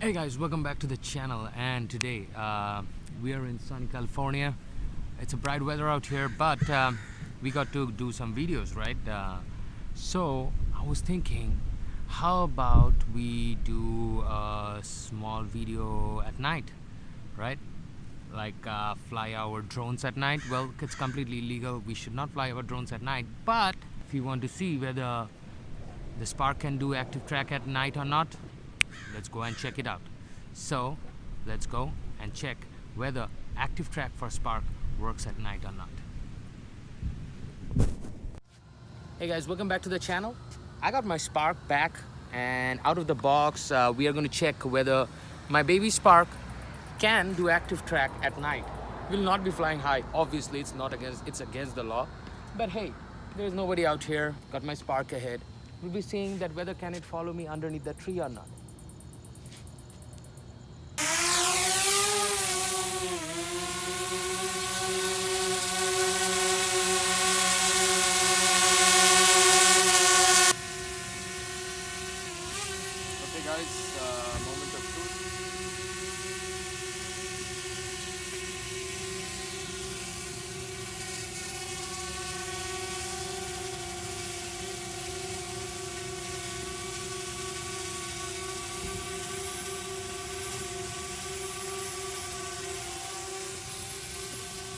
Hey guys, welcome back to the channel. And today we are in sunny California. It's a bright weather out here, but we got to do some videos, right? So I was thinking, how about we do a small video at night, right? Like fly our drones at night. Well, it's completely illegal. We should not fly our drones at night. But if you want to see whether the Spark can do active track at night or not, let's go and check it out. So let's go and check whether active track for Spark works at night or not. Hey guys, welcome back to the channel. I got my Spark back, and out of the box we are going to check whether my baby Spark can do active track at night. Will not be flying high. Obviously it's against the law, but hey, there's nobody out here. Got my Spark ahead. We'll be seeing that whether can it follow me underneath the tree or not. Okay guys, moment of truth.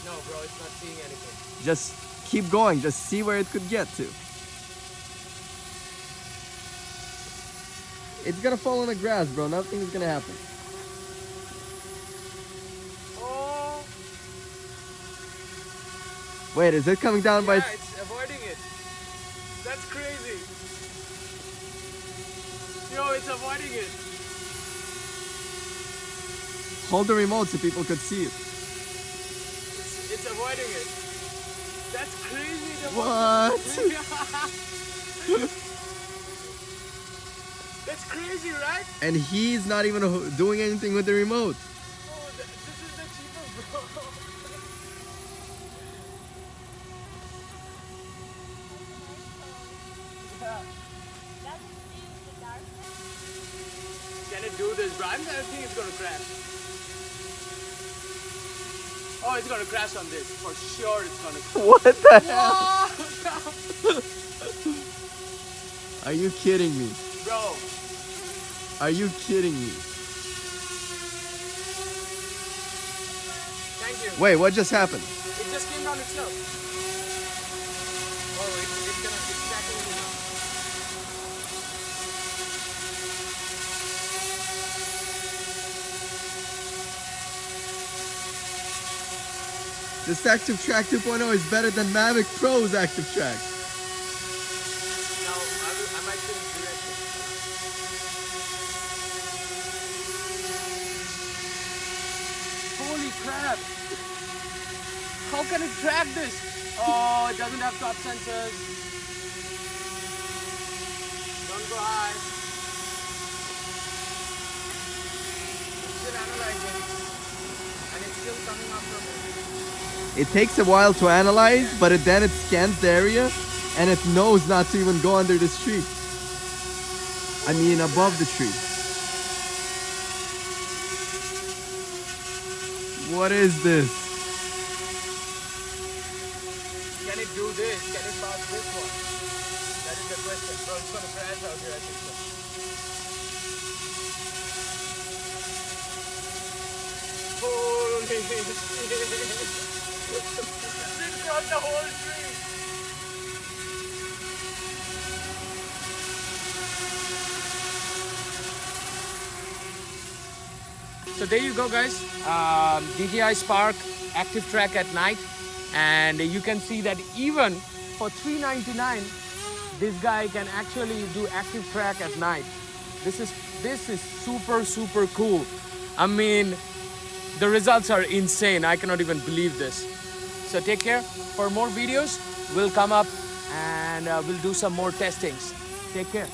No bro, it's not seeing anything. Just keep going, just see where it could get to. It's gonna fall on the grass, bro. Nothing's gonna happen. Oh! Wait, is it coming down by... it's avoiding it. That's crazy. Yo, it's avoiding it. Hold the remote so people could see it. It's avoiding it. That's crazy. What? That's crazy, right? And he's not even doing anything with the remote. Oh, this is the cheapest, bro. Can it do this, bro? I think it's gonna crash. Oh, it's gonna crash on this. For sure it's gonna crash. What the hell? Whoa! Are you kidding me? Bro. Are you kidding me? Thank you. Wait, what just happened? It just came down itself. Oh, it's tracking me now. This Active Track 2.0 is better than Mavic Pro's Active Track. Now, I might change direction. Holy crap! How can it track this? Oh, it doesn't have top sensors. Don't go high. It's still analyzing. And it's still coming after me. It takes a while to analyze, but then it scans the area and it knows not to even go under this tree. I mean above the tree. What is this? Can it do this? Can it pass this one? That is the question. Bro, it's gonna crash out here, I think so. Holy shit! It crossed the whole tree! So there you go guys, Dji Spark active track at night, and you can see that even for $3.99 this guy can actually do active track at night. This is super cool. I mean, the results are insane. I cannot even believe this. So take care. For more videos, we'll come up and we'll do some more testings. Take care.